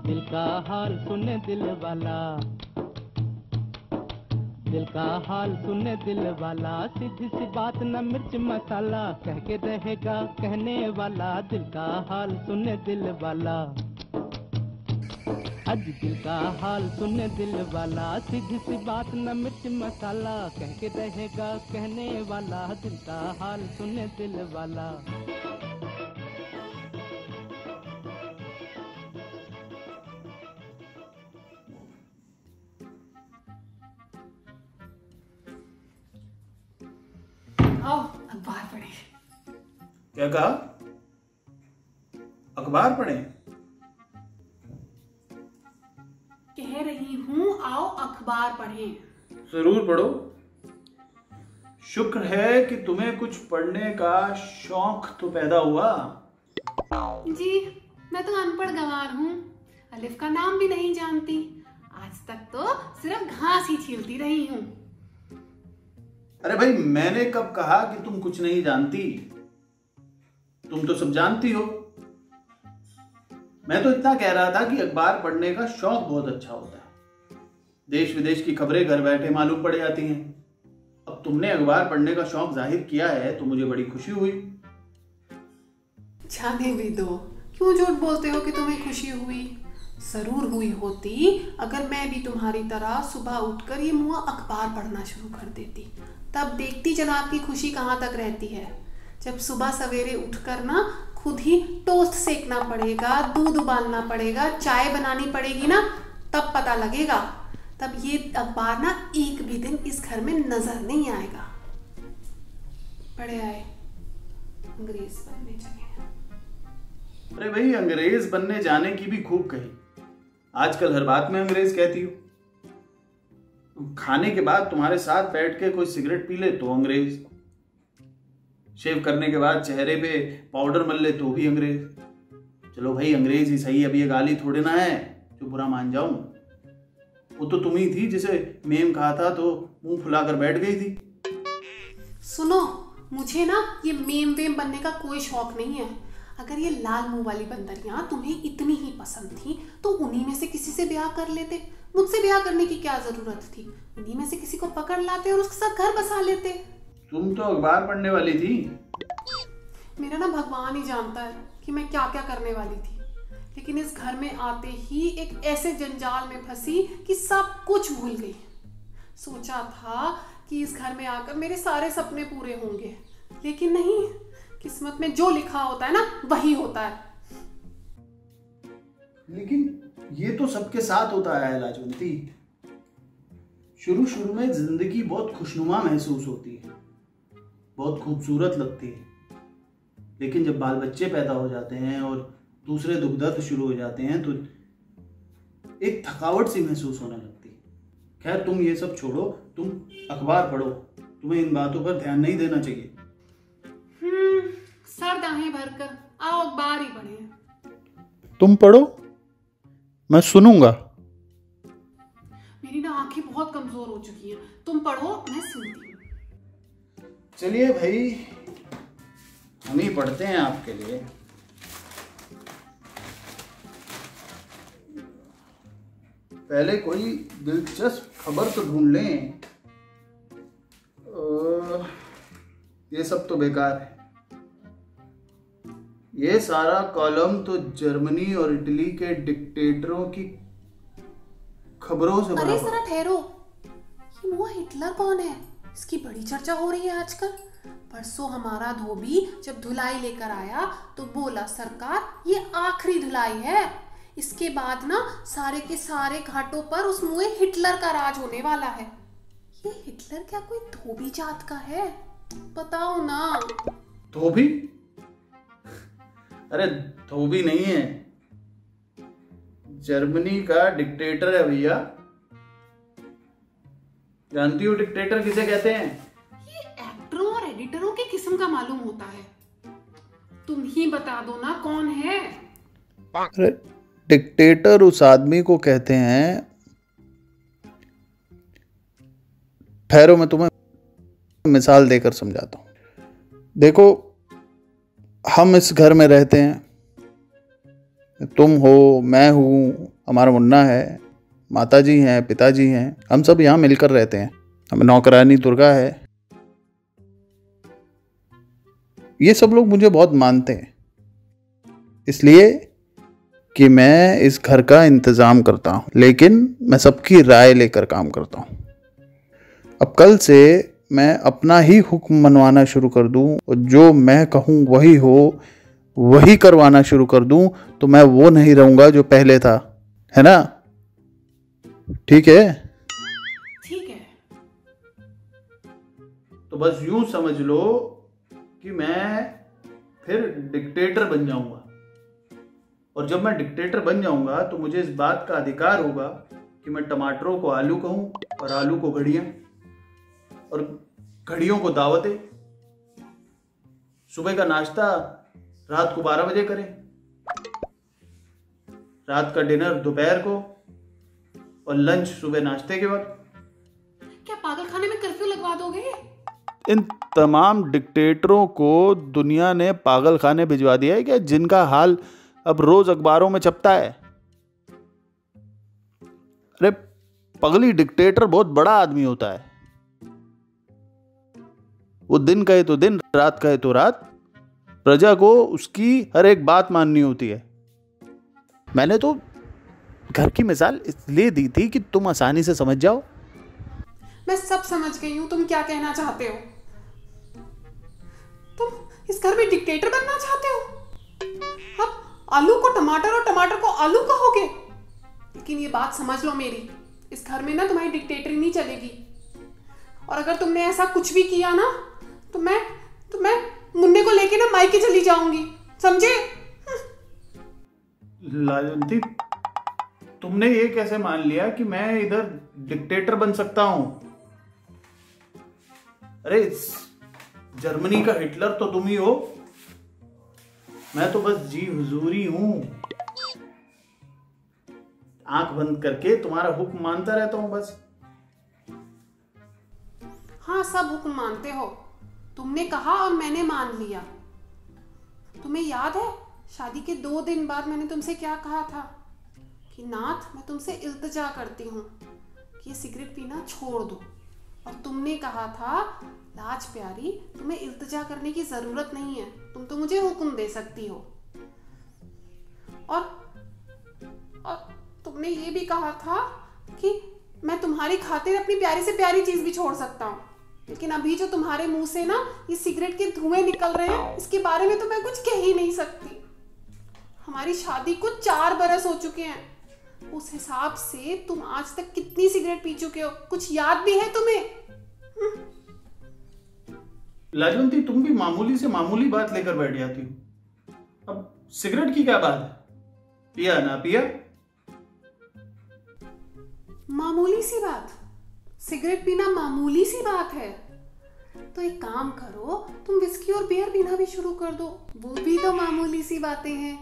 दिल का हाल सुने दिल वाला, दिल का हाल सुने दिल वाला, सीधी सी बात न मिर्च मसाला, कह के रहेगा कहने वाला, दिल का हाल सुने दिल वाला। आज दिल का हाल सुने दिल वाला, सीधी सी बात न मिर्च मसाला, कह के रहेगा कहने वाला, दिल का हाल सुने दिल वाला। आओ अखबार पढ़े। क्या कहा? अखबार पढ़े? कह रही हूँ आओ अखबार पढ़ें। जरूर पढ़ो। शुक्र है कि तुम्हें कुछ पढ़ने का शौक तो पैदा हुआ। जी मैं तो अनपढ़ गंवार हूँ, अलिफ का नाम भी नहीं जानती, आज तक तो सिर्फ घास ही छीलती रही हूँ। अरे भाई, मैंने कब कहा कि तुम कुछ नहीं जानती? तुम तो सब जानती हो। मैं तो इतना कह रहा था कि अखबार पढ़ने का शौक बहुत अच्छा होता है, देश विदेश की खबरें घर बैठे मालूम पड़ जाती हैं। अब तुमने अखबार पढ़ने का शौक जाहिर किया है तो मुझे बड़ी खुशी हुई। जाने भी दो, क्यों झूठ बोलते हो कि तुम्हें खुशी हुई? जरूर हुई होती अगर मैं भी तुम्हारी तरह सुबह उठकर ये मुआ अखबार पढ़ना शुरू कर देती। तब देखती जनाब की खुशी कहाँ तक रहती है। जब सुबह सवेरे उठकर ना खुद ही टोस्ट सेकना पड़ेगा, दूध उबालना पड़ेगा, चाय बनानी पड़ेगी ना, तब पता लगेगा। तब ये अखबार ना एक भी दिन इस घर में नजर नहीं आएगा। बड़े आए अंग्रेज बनने चले। अरे भाई, अंग्रेज बनने जाने की भी खूब कही। आजकल हर बात में अंग्रेज कहती हो। खाने के बाद तुम्हारे साथ बैठ के कोई सिगरेट पी ले तो अंग्रेज, शेव करने के बाद चेहरे पे पाउडर मल ले तो भी अंग्रेज। चलो भाई, अंग्रेज ही सही, अब ये गाली थोड़े ना है जो बुरा मान जाऊं। वो तो तुम ही थी जिसे मेम कहा था तो मुंह फुलाकर बैठ गई थी। सुनो, मुझे ना ये मेम वेम बनने का कोई शौक नहीं है। अगर ये लाल मुंह वाली बंदरियां तुम्हें इतनी ही पसंद थी तो उन्हीं में से किसी से ब्याह कर लेते। मुझसे ब्याह करने की क्या जरूरत थी? उन्हीं में से किसी को पकड़ लाते और उसके साथ घर बसा लेते। तुम तो अखबार पढ़ने वाली थी। मेरा ना भगवान ही जानता है कि मैं क्या क्या करने वाली थी, लेकिन इस घर में आते ही एक ऐसे जंजाल में फंसी कि सब कुछ भूल गई। सोचा था कि इस घर में आकर मेरे सारे सपने पूरे होंगे, लेकिन नहीं, किस्मत में जो लिखा होता है ना वही होता है। लेकिन ये तो सबके साथ होता है लाजवंती। शुरू शुरू में जिंदगी बहुत खुशनुमा महसूस होती है, बहुत खूबसूरत लगती है, लेकिन जब बाल बच्चे पैदा हो जाते हैं और दूसरे दुख दर्द शुरू हो जाते हैं तो एक थकावट सी महसूस होने लगती है। खैर, तुम ये सब छोड़ो, तुम अखबार पढ़ो। तुम्हें इन बातों पर ध्यान नहीं देना चाहिए। सर दाहें भरकर आओ अखबार ही पढ़े। तुम पढ़ो, मैं सुनूंगा। मेरी ना आंखें बहुत कमजोर हो चुकी हैं, तुम पढ़ो मैं सुनती हूँ। चलिए भाई, हम ही पढ़ते हैं आपके लिए। पहले कोई दिलचस्प खबर तो ढूंढ लें। ये सब तो बेकार है। ये सारा कॉलम तो जर्मनी और इटली के डिक्टेटरों की खबरों से भरा अरे पड़ा। जरा ठहरो, ये मुआ हिटलर कौन है? इसकी बड़ी चर्चा हो रही है आजकल। परसों हमारा धोबी जब धुलाई लेकर आया तो बोला सरकार ये आखिरी धुलाई है, इसके बाद ना सारे के सारे घाटों पर उस मुए हिटलर का राज होने वाला है। ये हिटलर क्या कोई धोबी जात का है? बताओ ना। धोबी? अरे धोबी नहीं है, जर्मनी का डिक्टेटर है भैया। जानती हो डिक्टेटर किसे कहते हैं? ये एक्टरों और एडिटरों की किस्म का मालूम होता है, तुम ही बता दो ना कौन है। अरे डिक्टेटर उस आदमी को कहते हैं, ठहरो मैं तुम्हें मिसाल देकर समझाता हूं। देखो, हम इस घर में रहते हैं, तुम हो, मैं हूं, हमारा मुन्ना है, माताजी हैं, पिताजी हैं, हम सब यहाँ मिलकर रहते हैं। हमें नौकरानी दुर्गा है। ये सब लोग मुझे बहुत मानते हैं, इसलिए कि मैं इस घर का इंतज़ाम करता हूँ, लेकिन मैं सबकी राय लेकर काम करता हूँ। अब कल से मैं अपना ही हुक्म मनवाना शुरू कर दूँ और जो मैं कहूँ वही हो, वही करवाना शुरू कर दूँ, तो मैं वो नहीं रहूँगा जो पहले था, है ना? ठीक है? ठीक है। तो बस यूं समझ लो कि मैं फिर डिक्टेटर बन जाऊंगा, और जब मैं डिक्टेटर बन जाऊंगा तो मुझे इस बात का अधिकार होगा कि मैं टमाटरों को आलू कहूं और आलू को घड़ियां और घड़ियों को दावतें। सुबह का नाश्ता रात को 12 बजे करें, रात का डिनर दोपहर को और लंच सुबह नाश्ते के वक्त। क्या पागलखाने में कर्फ्यू लगवा दोगे? इन तमाम डिक्टेटरों को दुनिया ने पागल खाने भिजवा दिया है क्या, जिनका हाल अब रोज अखबारों में छपता है? अरे पगली, डिक्टेटर बहुत बड़ा आदमी होता है। वो दिन कहे तो दिन, रात कहे तो रात, प्रजा को उसकी हर एक बात माननी होती है। मैंने तो घर की मिसाल इसलिए दी थी कि तुम आसानी से समझ जाओ। मैं सब समझ गई हूँ तुम क्या कहना चाहते हो। तुम इस घर में डिक्टेटर बनना चाहते हो। अब आलू को टमाटर और टमाटर को आलू कहोगे। लेकिन ये बात समझ लो मेरी, इस घर में ना तुम्हारी डिक्टेटरी नहीं चलेगी। और अगर तुमने ऐसा कुछ भी किया ना तो मैं मुन्ने को लेके ना मायके चली जाऊंगी, समझे? लाजवंती, तुमने ये कैसे मान लिया कि मैं इधर डिक्टेटर बन सकता हूं? अरे जर्मनी का हिटलर तो तुम ही हो, मैं तो बस जी हुजूरी हूं। आंख बंद करके तुम्हारा हुक्म मानता रहता हूं बस। हाँ, सब हुक्म मानते हो। तुमने कहा और मैंने मान लिया। तुम्हें याद है शादी के 2 दिन बाद मैंने तुमसे क्या कहा था कि नाथ, मैं तुमसे इल्तिजा करती हूँ कि ये सिगरेट पीना छोड़ दो। और तुमने कहा था, लाज प्यारी, तुम्हें इल्तिजा करने की जरूरत नहीं है, तुम तो मुझे हुक्म दे सकती हो। और तुमने ये भी कहा था कि मैं तुम्हारी खातिर अपनी प्यारी से प्यारी चीज भी छोड़ सकता हूँ। लेकिन अभी जो तुम्हारे मुंह से ना ये सिगरेट के धुएं निकल रहे हैं, इसके बारे में तो मैं कुछ कह ही नहीं सकती। हमारी शादी को 4 बरस हो चुके हैं। उस हिसाब से तुम आज तक कितनी सिगरेट पी चुके हो, कुछ याद भी है तुम्हें? लाजवंती, तुम भी मामूली से मामूली बात लेकर बैठ जाती हो। अब सिगरेट की क्या बात है? पिया ना पिया? मामूली सी बात? सिगरेट पीना मामूली सी बात है? तो एक काम करो, तुम विस्की और बियर पीना भी शुरू कर दो, वो भी तो मामूली सी बातें हैं।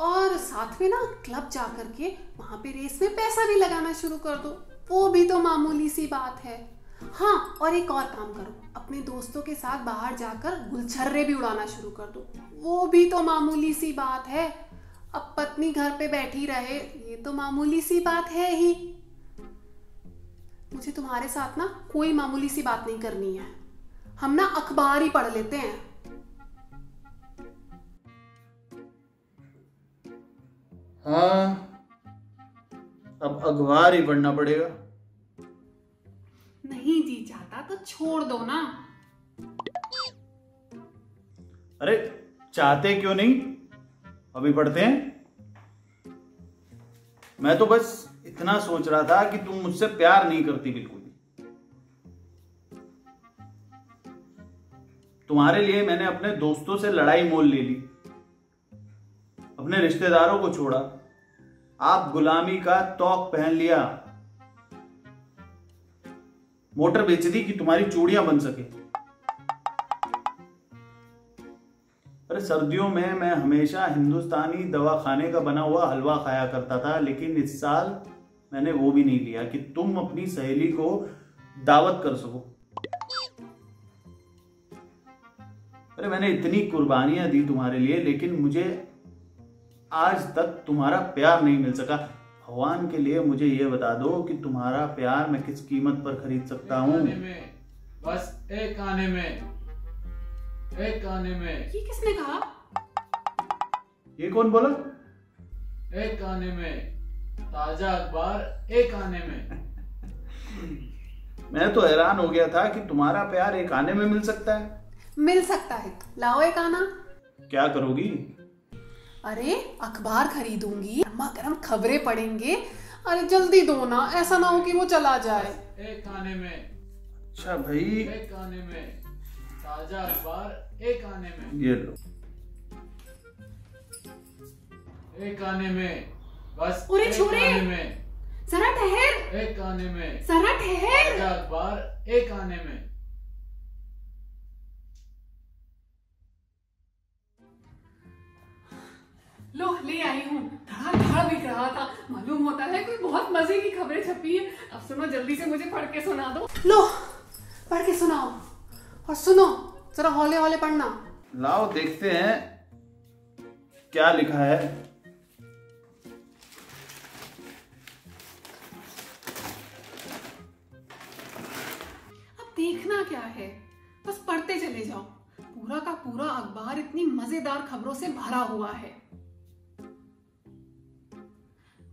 और साथ में ना क्लब जा करके वहां पे रेस में पैसा भी लगाना शुरू कर दो, वो भी तो मामूली सी बात है। हाँ, और एक और काम करो, अपने दोस्तों के साथ बाहर जाकर गुलछर्रे भी उड़ाना शुरू कर दो, वो भी तो मामूली सी बात है। अब पत्नी घर पे बैठी रहे, ये तो मामूली सी बात है ही। मुझे तुम्हारे साथ ना कोई मामूली सी बात नहीं करनी है। हम ना अखबार ही पढ़ लेते हैं। हाँ, अब अखबार ही पढ़ना पड़ेगा। नहीं जी चाहता तो छोड़ दो ना। अरे चाहते क्यों नहीं, अभी पढ़ते हैं। मैं तो बस इतना सोच रहा था कि तुम मुझसे प्यार नहीं करती बिल्कुल भी। तुम्हारे लिए मैंने अपने दोस्तों से लड़ाई मोल ले ली, अपने रिश्तेदारों को छोड़ा, आप गुलामी का तौक पहन लिया, मोटर बेच दी कि तुम्हारी चूड़ियां बन सके। अरे सर्दियों में मैं हमेशा हिंदुस्तानी दवाखाने का बना हुआ हलवा खाया करता था, लेकिन इस साल मैंने वो भी नहीं लिया कि तुम अपनी सहेली को दावत कर सको। अरे मैंने इतनी कुर्बानियां दी तुम्हारे लिए, लेकिन मुझे आज तक तुम्हारा प्यार नहीं मिल सका। भगवान के लिए मुझे ये बता दो कि तुम्हारा प्यार मैं किस कीमत पर खरीद सकता हूँ? बस एक आने में, एक आने में। ये किसने कहा? ये कौन बोला? एक आने में, ताजा अखबार एक आने में। मैं तो हैरान हो गया था कि तुम्हारा प्यार एक आने में मिल सकता है। मिल सकता है, लाओ एक आना। क्या करोगी? अरे अखबार खरीदूंगी, गर्मा गर्म खबरें पढ़ेंगे। अरे जल्दी दो ना, ऐसा ना हो कि वो चला जाए। एक आने में। अच्छा भाई, एक आने में, ताजा अखबार एक आने में। ये लो। एक आने में, बस अरे एक छोरे, आने में। जरा ठहर। एक आने में, जरा ठहर। ताजा अखबार एक आने में। लो ले आई हूँ। धड़ाधड़ बिक रहा था, मालूम होता है कोई बहुत मजे की खबरें छपी है। अब सुनो, जल्दी से मुझे पढ़ के सुना दो। लो पढ़ के सुनाओ, और सुनो जरा हौले हौले पढ़ना। लाओ देखते हैं क्या लिखा है। अब देखना क्या है, बस पढ़ते चले जाओ। पूरा का पूरा अखबार इतनी मजेदार खबरों से भरा हुआ है।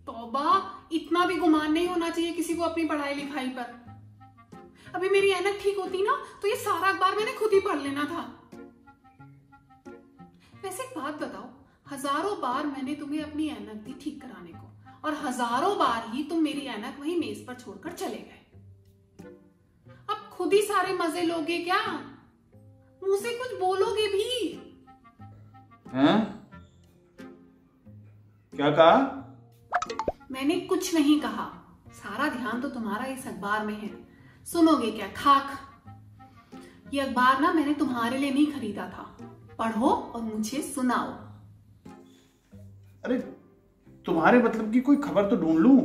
तौबा, इतना भी गुमान नहीं होना चाहिए किसी को अपनी पढ़ाई लिखाई पर। अभी मेरी ऐनक ठीक होती ना तो ये सारा अखबार मैंने खुद ही पढ़ लेना था। वैसे एक बात बताओ, हजारों बार मैंने तुम्हें अपनी ऐनक दी ठीक कराने को, और हजारों बार ही तुम मेरी ऐनक वहीं मेज पर छोड़कर चले गए। अब खुद ही सारे मजे लोगे क्या? मुंह से कुछ बोलोगे भी? हैं? क्या कहा? मैंने कुछ नहीं कहा, सारा ध्यान तो तुम्हारा इस अखबार में है। सुनोगे क्या? खाक। ये अखबार ना मैंने तुम्हारे लिए नहीं खरीदा था। पढ़ो और मुझे सुनाओ। अरे तुम्हारे मतलब की कोई खबर तो ढूंढ लूं?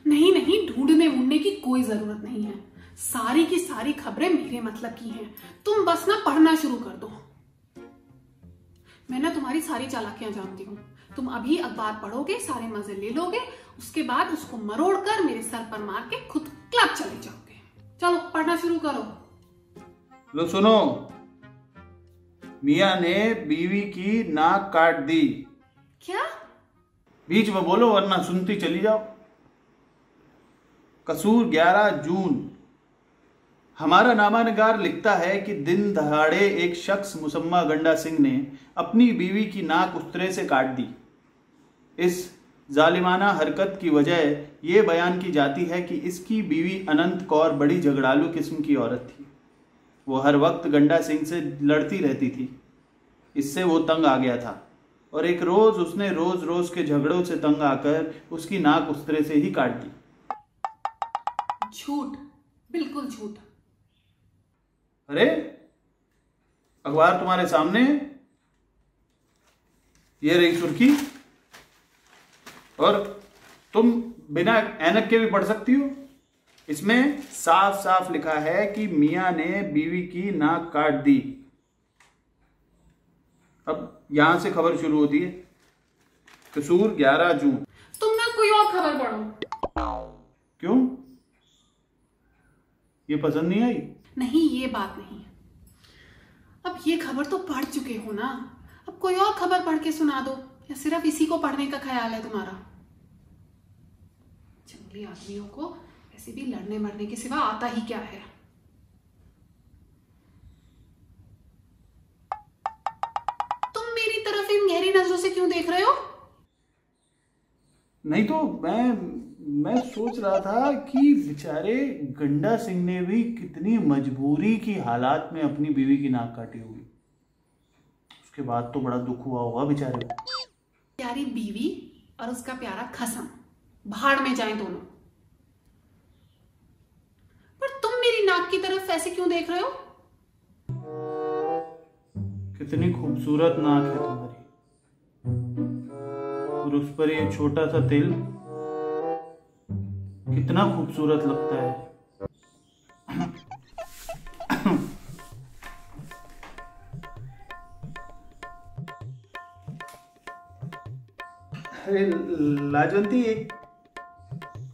नहीं नहीं, ढूंढने वूंढने की कोई जरूरत नहीं है। सारी की सारी खबरें मेरे मतलब की हैं। तुम बस ना पढ़ना शुरू कर दो। मैं ना तुम्हारी सारी चालाकियां जानती हूँ। तुम अभी अखबार पढ़ोगे, सारे मजे ले लोगे, उसके बाद उसको मरोड़ कर मेरे सर पर मार के खुद क्लब चले जाओगे। चलो पढ़ना शुरू करो। लो सुनो, मियां ने बीवी की नाक काट दी। क्या? बीच में बोलो वरना सुनती चली जाओ। कसूर 11 जून। हमारा नामानिगार लिखता है कि दिन दहाड़े एक शख्स मुसम्मा गंडा सिंह ने अपनी बीवी की नाक उस तरह से काट दी। इस जालिमाना हरकत की वजह यह बयान की जाती है कि इसकी बीवी अनंत कौर बड़ी झगड़ालू किस्म की औरत थी। वो हर वक्त गंडा सिंह से लड़ती रहती थी। इससे वो तंग आ गया था और एक रोज उसने रोज रोज के झगड़ों से तंग आकर उसकी नाक उस तरह से ही काट दी। झूठ, बिल्कुल झूठ। अरे अखबार तुम्हारे सामने, ये रही सुर्खी, और तुम बिना ऐनक के भी पढ़ सकती हो। इसमें साफ साफ लिखा है कि मियां ने बीवी की नाक काट दी। अब यहां से खबर शुरू होती है। कसूर 11 जून। तुम ना कोई और खबर पढ़ो। क्यों? ये पसंद नहीं आई? नहीं, ये बात नहीं। अब ये खबर तो पढ़ चुके हो ना, अब कोई और खबर पढ़ के सुना दो। या सिर्फ इसी को पढ़ने का ख्याल है तुम्हारा? जंगली आदमियों को ऐसे भी लड़ने मरने के सिवा आता ही क्या है। तुम मेरी तरफ इन गहरी नजरों से क्यों देख रहे हो? नहीं तो मैं सोच रहा था कि बेचारे गंडा सिंह ने भी कितनी मजबूरी की हालात में अपनी बीवी की नाक काटी होगी। उसके बाद तो बड़ा दुख हुआ होगा बेचारे को। प्यारी बीवी और उसका प्यारा खसम भाड़ में जाएं दोनों। पर तुम मेरी नाक की तरफ ऐसे क्यों देख रहे हो? कितनी खूबसूरत नाक है तुम्हारी, और उस पर ये छोटा सा तिल कितना खूबसूरत लगता है। अरे लाजवंती, एक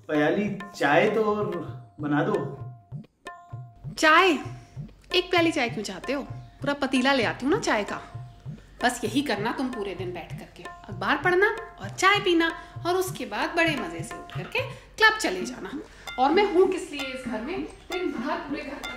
प्याली चाय तो और बना दो। चाय? एक प्याली चाय क्यों चाहते हो? पूरा पतीला ले आती हूँ ना चाय का। बस यही करना तुम पूरे दिन बैठ करके, अखबार पढ़ना और चाय पीना, और उसके बाद बड़े मजे से उठ करके क्लब चले जाना। और मैं हूँ किस लिए इस घर में? दिन भर पूरे घर